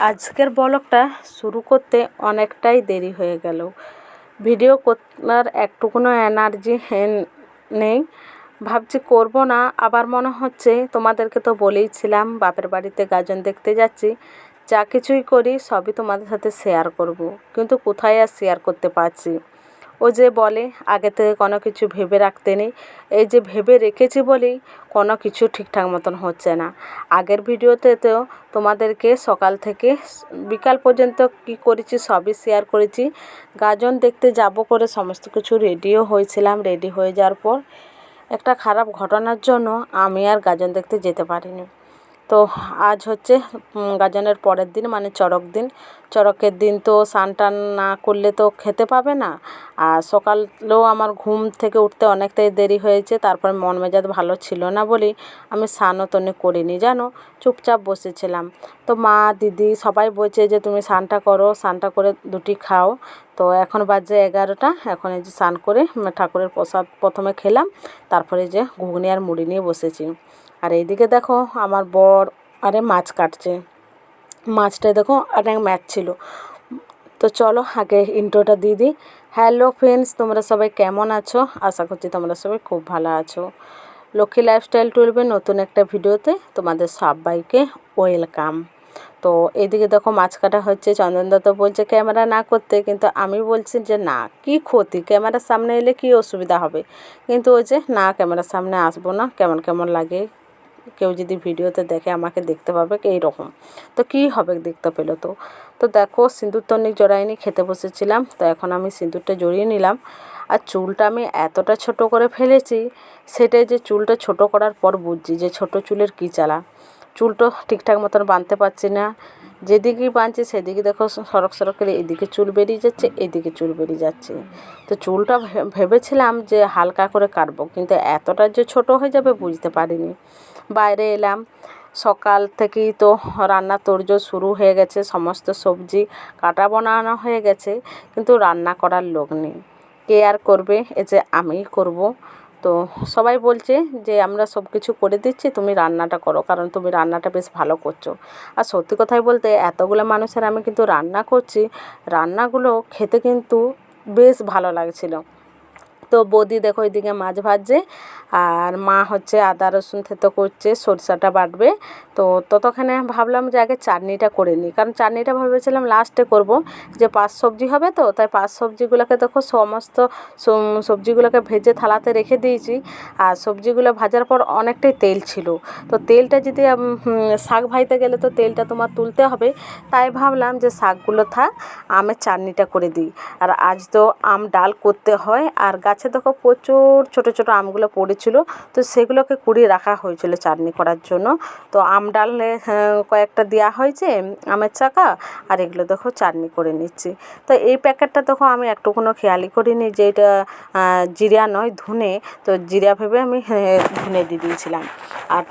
আজকের ব্লগটা শুরু করতে অনেকটাই দেরি হয়ে গেল। ভিডিও করার একটুকুনো এনার্জি নেই, ভাবছি করব না। আবার মনে হচ্ছে তোমাদেরকে তো বলেইছিলাম বাপের বাড়িতে গাজন দেখতে যাচ্ছি, যা কিছুই করি সবই তোমাদের সাথে শেয়ার করব, কিন্তু কোথায় আর শেয়ার করতে পারছি। ও যে বলে আগে থেকে কোনো কিছু ভেবে রাখতে নেই, এই যে ভেবে রেখেছি বলেই কোনো কিছু ঠিকঠাক মতন হচ্ছে না। আগের ভিডিওতে তো তোমাদেরকে সকাল থেকে বিকাল পর্যন্ত কি করেছি সবই শেয়ার করেছি। গাজন দেখতে যাব করে সমস্ত কিছু রেডিও হয়েছিলাম। রেডি হয়ে যাওয়ার পর একটা খারাপ ঘটনার জন্য আমি আর গাজন দেখতে যেতে পারিনি। তো আজ হচ্ছে গাজনের পরের দিন, মানে চড়ক দিন। চড়কের দিন তো স্নান টান না করলে তো খেতে পাবে না। আর সকালেও আমার ঘুম থেকে উঠতে অনেকটাই দেরি হয়েছে, তারপর মন মেজাজ ভালো ছিল না বলেই আমি স্নানও তনে করিনি, জানো, চুপচাপ বসেছিলাম। তো মা দিদি সবাই বলছে যে তুমি স্নানটা করো, স্নানটা করে দুটি খাও। তো এখন বাজে 11টা। এখন এই যে স্নান করে ঠাকুরের প্রসাদ প্রথমে খেলাম, তারপরে যে ঘুগনি আর মুড়ি নিয়ে বসেছি। আর এইদিকে দেখো আমার বর মাছ কাটছে। মাছটায় দেখো অনেক মাছ ছিল। তো চলো আগে ইন্ট্রোটা দিয়ে দিই। হ্যালো ফ্রেন্ডস, তোমরা সবাই কেমন আছো? আশা করছি তোমরা সবাই খুব ভালো আছো। লক্ষ্মী লাইফস্টাইল 12-এর নতুন একটা ভিডিওতে তোমাদের সবাইকে ওয়েলকাম। তো এইদিকে দেখো মাছ কাটা হচ্ছে। চন্দনদা তো বলছে ক্যামেরা না করতে, কিন্তু আমি বলছি যে না, কি ক্ষতি, ক্যামেরার সামনে এলে কি অসুবিধা হবে। কিন্তু ওই যে না, ক্যামেরার সামনে আসবো না, কেমন কেমন লাগে, কেউ যদি ভিডিওতে দেখে আমাকে দেখতে পাবে এইরকম। তো কী হবে দেখতে পেলো। তো তো দেখো সিঁদুর তনিক জড়াইনি, খেতে বসেছিলাম। তো এখন আমি সিঁদুরটা জড়িয়ে নিলাম। আর চুলটা আমি এতটা ছোট করে ফেলেছি, সেটাই যে চুলটা ছোট করার পর বুঝছি যে ছোট চুলের কী জ্বালা। চুলটা ঠিকঠাক মতন বাঁধতে পারছি না, যেদিকেই বাঁধছি সেদিকে দেখো সরক সরক করে এদিকে চুল বেরিয়ে যাচ্ছে, এদিকে চুল বেরিয়ে যাচ্ছে। তো চুলটা ভেবেছিলাম যে হালকা করে কাটবো, কিন্তু এতটা যে ছোট হয়ে যাবে বুঝতে পারিনি। বাইরে এলাম, সকাল থেকেই তো রান্না তোড়জোড় শুরু হয়ে গেছে। সমস্ত সবজি কাটা বানানো হয়ে গেছে, কিন্তু রান্না করার লোক নেই। কে আর করবে, এ যে আমিই করব। তো সবাই বলছে যে আমরা সব কিছু করে দিচ্ছি, তুমি রান্নাটা করো, কারণ তুমি রান্নাটা বেশ ভালো করছো। আর সত্যি কথাই বলতে এতগুলো মানুষের আমি কিন্তু রান্না করছি, রান্নাগুলো খেতে কিন্তু বেশ ভালো লাগছিল। তো বৌদি দেখো এদিকে মাছ ভাজছে, আর মা হচ্ছে আদা রসুন থেতো করছে, সরষাটা বাটবে। তো ততক্ষণে ভাবলাম যে আগে চাটনিটা করে নিই, কারণ চাটনিটা ভেবেছিলাম লাস্টে করব। যে পাঁচ সবজি হবে, তো তাই পাঁচ সবজিগুলোকে দেখো সমস্ত সবজিগুলোকে ভেজে থালাতে রেখে দিয়েছি। আর সবজিগুলো ভাজার পর অনেকটাই তেল ছিল, তো তেলটা যদি শাক ভাজতে গেলে তো তেলটা তোমার তুলতে হবে। তাই ভাবলাম যে শাকগুলো থাক, আমের চাটনিটা করে দিই। আর আজ তো আম ডাল করতে হয়, আর গাছে দেখো প্রচুর ছোট ছোট আমগুলো পড়েছিল, তো সেগুলোকে কুড়িয়ে রাখা হয়েছিল চাটনি করার জন্য। তো আম ডালে কয়েকটা দেওয়া হয়েছে আমের চাকা, আর এগুলো দেখো চাটনি করে নিচ্ছি। তো এই প্যাকেটটা দেখো আমি একটুকুনো খেয়ালই করিনি যে এটা জিরা নয় ধনে, তো জিরা ভেবে আমি ধনে দিয়ে দিয়েছিলাম। আর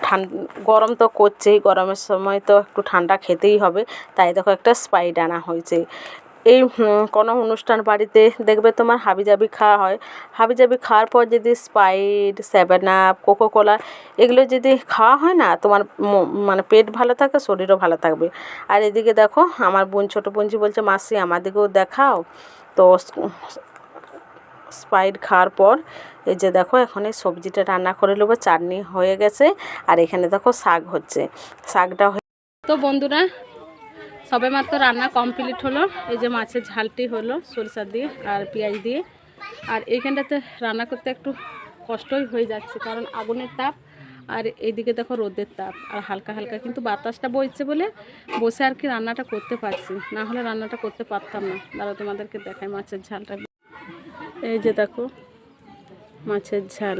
গরম তো করছেই, গরমের সময় তো একটু ঠান্ডা খেতেই হবে, তাই দেখো একটা স্প্রাইট আনা হয়েছে। এই কোনো অনুষ্ঠান বাড়িতে দেখবে তোমার হাবিজাবি খাওয়া হয়, হাবিজাবি খাওয়ার পর যদি স্প্রাইট, 7 আপ, কোকোকোলা এগুলো যদি খাওয়া হয় না, তোমার মানে পেট ভালো থাকে, শরীরও ভালো থাকবে। আর এদিকে দেখো আমার বোন, ছোটো বোনজি বলছে মাসি আমাদেরকেও দেখাও। তো স্প্রাইট খাওয়ার পর এই যে দেখো এখন এই সবজিটা রান্না করে নেবো। চাটনি হয়ে গেছে, আর এখানে দেখো শাক হচ্ছে, শাকটা তো বন্ধুরা সবে মাত্র রান্না কমপ্লিট হলো। এই যে মাছের ঝালটি হলো সরিষা দিয়ে আর পেঁয়াজ দিয়ে। আর এইখানটাতে রান্না করতে একটু কষ্টই হয়ে যাচ্ছে, কারণ আগুনের তাপ, আর এইদিকে দেখো রোদের তাপ, আর হালকা হালকা কিন্তু বাতাসটা বইছে বলে বসে আর কি রান্নাটা করতে পারছি, না হলে রান্নাটা করতে পারতাম না। দাঁড়া তোমাদেরকে দেখাই মাছের ঝালটা। এই যে দেখো মাছের ঝাল।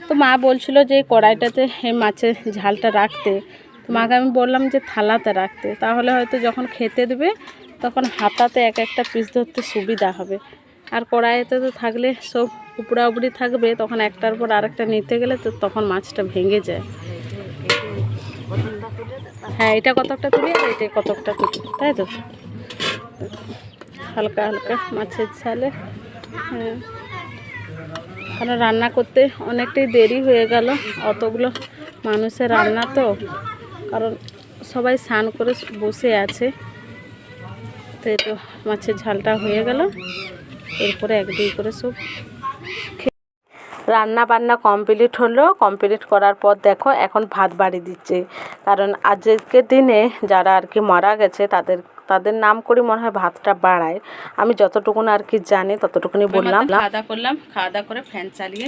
তো মা বলছিল যে কড়াইটাতে এই মাছের ঝালটা রাখতে, তো মাকে আমি বললাম যে থালাতে রাখতে, তাহলে হয়তো যখন খেতে দেবে তখন হাতাতে এক একটা পিস ধরতে সুবিধা হবে। আর কড়াইতে তো থাকলে সব উপড়া উপড়ি থাকবে, তখন একটার পর আরেকটা নিতে গেলে তো তখন মাছটা ভেঙে যায়। হ্যাঁ, এটা কতকটা তুলি আর এটা কতকটা তুলি, তাই তো হালকা হালকা মাছের ঝালে। হ্যাঁ, কারণ রান্না করতে অনেকটাই দেরি হয়ে গেল, অতগুলো মানুষের রান্না তো, কারণ সবাই স্নান করে বসে আছে। তো এই তো মাছের ঝালটা হয়ে গেল, এরপরে এক দুই করে সব রান্না বান্না কমপ্লিট হলো। কমপ্লিট করার পর দেখো এখন ভাত বাড়ি দিচ্ছে, কারণ আজকের দিনে যারা আর কি মারা গেছে তাদের তাদের নাম করে মনে হয় ভাতটা বাড়ায়। আমি যতটুকুন আর কি জানি ততটুকুনি বললাম। খাওয়া দাওয়া করলাম, খাওয়া দাওয়া করে ফ্যান চালিয়ে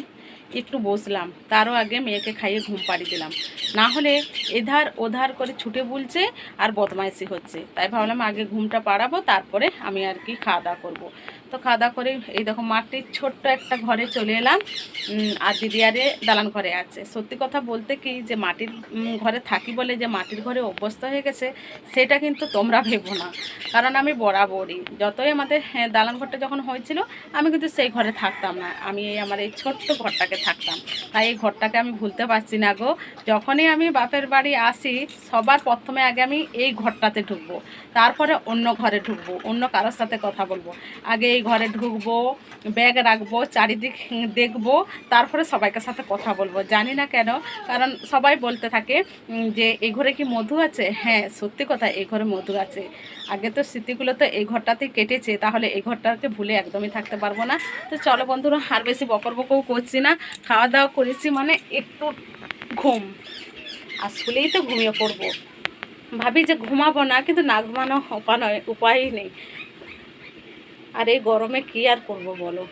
একটু বসলাম, তারও আগে মেয়েকে খাইয়ে ঘুম পাড়িয়ে দিলাম। না হলে এধার ওধার করে ছুটে বুলছে আর বদমাইশি হচ্ছে, তাই ভাবলাম আগে ঘুমটা পাড়াবো, তারপরে আমি আর কি খাওয়া দাওয়া করবো। তো খাওয়া দাওয়া করে এই দেখো মাটির ছোট্ট একটা ঘরে চলে এলাম। আর দিদি আরে দালান ঘরে আছে। সত্যি কথা বলতে কি যে মাটির ঘরে থাকি বলে যে মাটির ঘরে অভ্যস্ত হয়ে গেছে সেটা কিন্তু তোমরা ভেবো না, কারণ আমি বরাবরই যতই আমাদের দালান ঘরটা যখন হয়েছিল আমি কিন্তু সেই ঘরে থাকতাম না, আমি আমার এই ছোট্ট ঘরটাকে থাকতাম। তাই এই ঘরটাকে আমি ভুলতে পারছি না গো। যখনই আমি বাপের বাড়ি আসি সবার প্রথমে আগে আমি এই ঘরটাতে ঢুকবো, তারপরে অন্য ঘরে ঢুকবো, অন্য কারোর সাথে কথা বলবো। আগে এই ঘরে ঢুকবো, ব্যাগ রাখবো, চারিদিক দেখবো, তারপরে সবাইকে সাথে কথা বলবো। জানি না কেন, কারণ সবাই বলতে থাকে যে এই ঘরে কি মধু আছে। হ্যাঁ সত্যি কথা, এই ঘরে মধু আছে। আগে তো স্মৃতিগুলো তো এই ঘরটাতেই কেটেছে, তাহলে এই ঘরটাকে ভুলে একদমই থাকতে পারবো না। তো চলো বন্ধুরা, আর বেশি বকর বকও করছি না, খাওয়া দাওয়া করেছি মানে একটু ঘুম, আসলেই তো ঘুমিয়ে পড়বো। ভাবি যে ঘুমাবো না, কিন্তু না ঘুমানো উপায়ই নেই। আর এই গরমে কি আর করব বলো,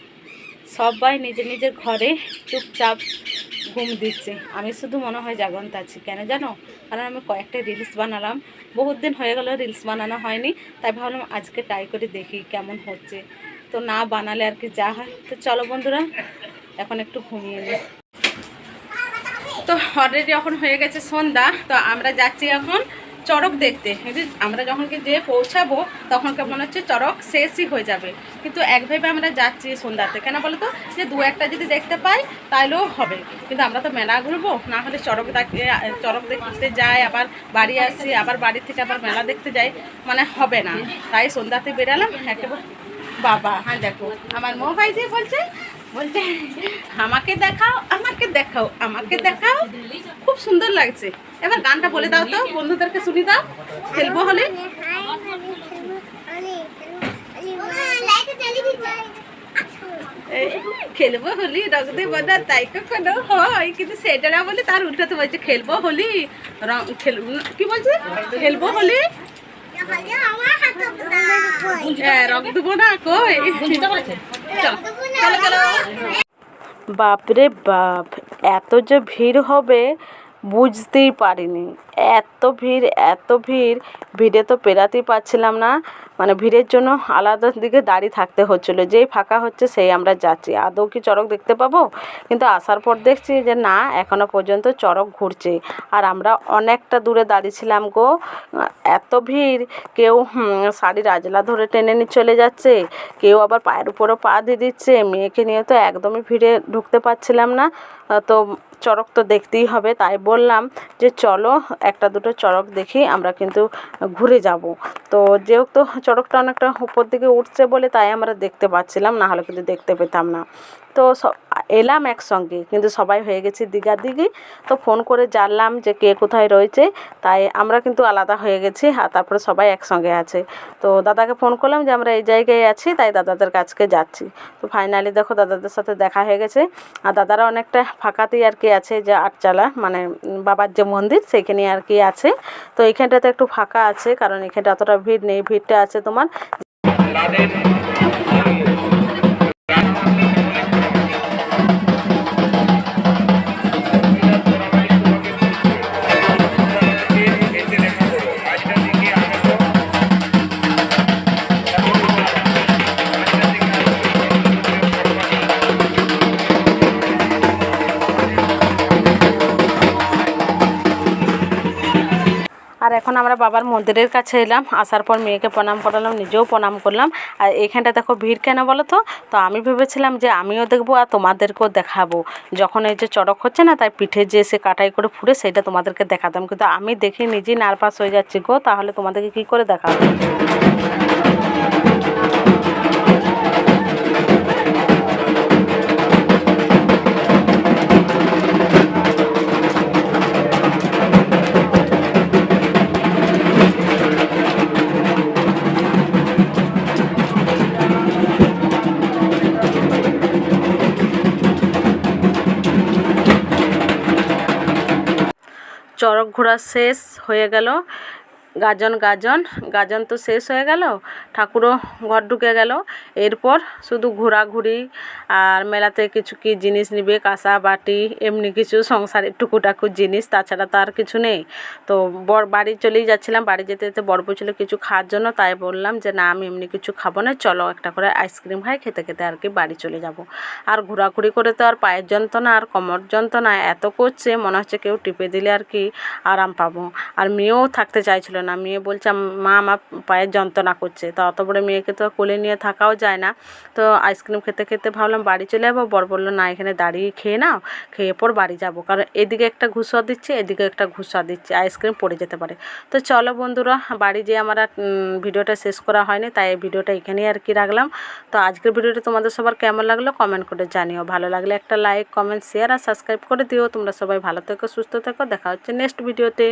সবাই নিজের নিজের ঘরে চুপচাপ ঘুম দিচ্ছে, আমি শুধু মনে হয় জাগন্ত আছি। কেন জানো? কারণ আমি কয়েকটা রিলস বানালাম, বহুত দিন হয়ে গেল রিলস বানানো হয়নি, তাই ভাবলাম আজকে ট্রাই করে দেখি কেমন হচ্ছে। তো না বানালে আর কি যা হয়। তো চলো বন্ধুরা, এখন একটু ঘুমিয়ে নিই। তো অলরেডি এখন হয়ে গেছে সন্ধ্যা, তো আমরা যাচ্ছি এখন চড়ক দেখতে। আমরা যখন কি যে পৌঁছাবো তখন কেমন হচ্ছে চড়ক শেষই হয়ে যাবে, কিন্তু একভাবে আমরা যাচ্ছি সন্ধ্যাতে। কেন বলো তো, যে দু একটা যদি দেখতে পাই তাইলেও হবে, কিন্তু আমরা তো মেলা ঘুরবো, না হলে চড়ক দেখতে যাই, আবার বাড়ি আসি, আবার বাড়ি থেকে আবার মেলা দেখতে যাই, মানে হবে না। তাই সন্ধ্যাতে বেরালাম একেবারে। বাবা হ্যাঁ দেখো আমার মো ভাই যে বলছে আমাকে দেখাও, আমাকে দেখাও, আমাকে দেখাও, খুব সুন্দর লাগছে। এবার গানটা বলে দাও তো, বন্ধুদেরকে শুনি দাও। খেলবো হলে খেলবো হোলি রং দেব না, তাই কখনো হয়, কিন্তু সেটা না বলে তার উল্টাতে বলছে খেলবো হোলি রং কি বলছে, খেলবো হোলি রং দেবো না কই। বাপরে বাপ, এত যে ভিড় হবে বুঝতেই পারিনি। এত ভিড়, এত ভিড়, ভিড়ে তো পেরাতেই পারছিলাম না, মানে ভিড়ের জন্য আলাদা দিকে দাঁড়িয়ে থাকতে হচ্ছিলো। যেই ফাঁকা হচ্ছে সেই আমরা যাচ্ছি, আদৌ কি চড়ক দেখতে পাবো? কিন্তু আসার পর দেখছি যে না, এখনও পর্যন্ত চড়ক ঘুরছে, আর আমরা অনেকটা দূরে দাঁড়িয়েছিলাম গো। এত ভিড়, কেউ শাড়ির আজলা ধরে টেনে নিয়ে চলে যাচ্ছে, কেউ আবার পায়ের উপরও পা দিয়ে দিচ্ছে। মেয়েকে নিয়ে তো একদমই ভিড়ে ঢুকতে পারছিলাম না। তো চড়ক তো দেখতেই হবে, তাই বললাম যে চলো একটা দুটো চড়ক দেখি, আমরা কিন্তু ঘুরে যাব। তো যেহেতু চড়কটা অনেকটা উপর দিকে উঠছে বলে তাই আমরা দেখতে পাচ্ছিলাম, না হলে কিন্তু দেখতে পেতাম না। তো এলাম একসঙ্গে, কিন্তু সবাই হয়ে গেছি দিঘা দিঘি। তো ফোন করে জানলাম যে কে কোথায় রয়েছে, তাই আমরা কিন্তু আলাদা হয়ে গেছি, আর তারপরে সবাই একসঙ্গে আছে। তো দাদাকে ফোন করলাম যে আমরা এই জায়গায় আছি, তাই দাদাদের কাছকে যাচ্ছি। তো ফাইনালি দেখো দাদাদের সাথে দেখা হয়ে গেছে, আর দাদারা অনেকটা ফাঁকাতেই আর কি আছে, যে আটচালা মানে বাবার যে মন্দির সেখানে আর কি আছে। তো এইখানটাতে একটু ফাঁকা আছে, কারণ এখানটা অতটা ভিড় নেই, ভিড়টা আছে তোমার আর এখন আমরা বাবার মন্দিরের কাছে এলাম। আসার পর মেয়েকে প্রণাম করালাম, নিজেও প্রণাম করলাম। আর এইখানটা দেখো ভিড় কেন বলো তো, তো আমি ভেবেছিলাম যে আমিও দেখবো আর তোমাদেরকেও দেখাবো। যখন এই যে চড়ক হচ্ছে না, তাই পিঠে যে সে কাটাই করে ফুড়ে সেটা তোমাদেরকে দেখাতাম, কিন্তু আমি দেখে নিজেই নার্ভাস হয়ে যাচ্ছি গো, তাহলে তোমাদেরকে কী করে দেখাবো। চড়ক ঘোরা শেষ হয়ে গেল। গাজন গাজন গাজন তো শেষ হয়ে গেল, ঠাকুরও ঘর ঢুকে গেল। এরপর শুধু ঘোরাঘুরি আর মেলাতে কিছু কি জিনিস নিবে, কাঁসা বাটি এমনি কিছু সংসারের টুকুটাকু জিনিস, তাছাড়া তো আর কিছু নেই। তো বাড়ি চলেই যাচ্ছিলাম, বাড়ি যেতে যেতে বর বলছিল কিছু খাওয়ার জন্য, তাই বললাম যে না আমি এমনি কিছু খাবো না, চলো একটা করে আইসক্রিম খাই, খেতে খেতে আর কি বাড়ি চলে যাব। আর ঘোরাঘুরি করে তো আর পায়ের যন্ত্রণা আর কোমর যন্ত্রণা এত করছে, মনে হচ্ছে কেউ টিপে দিলে আর কি আরাম পাবো। আর মেয়েও থাকতে চাইছিল না, মেয়ে বলছে মা আমার পায়ের যন্ত্রণা করছে। তো অত বড় মেয়েকে তো কোলে নিয়ে থাকাও যায় না। তো আইসক্রিম খেতে খেতে ভাবলাম বাড়ি চলে যাবো, বর বললো না এখানে দাঁড়িয়ে খেয়ে নাও, খেয়ে পর বাড়ি যাব, কারণ এদিকে একটা ঘুষা দিচ্ছে এদিকে একটা ঘুষা দিচ্ছে, আইসক্রিম পড়ে যেতে পারে। তো চলো বন্ধুরা, বাড়ি যেয়ে আমার ভিডিওটা শেষ করা হয়নি, তাই এই ভিডিওটা এখানেই আর কি রাখলাম। তো আজকের ভিডিওটা তোমাদের সবার কেমন লাগলো কমেন্ট করে জানিও, ভালো লাগলে একটা লাইক কমেন্ট শেয়ার আর সাবস্ক্রাইব করে দিও। তোমরা সবাই ভালো থেকো, সুস্থ থেকো, দেখা হচ্ছে নেক্সট ভিডিওতে।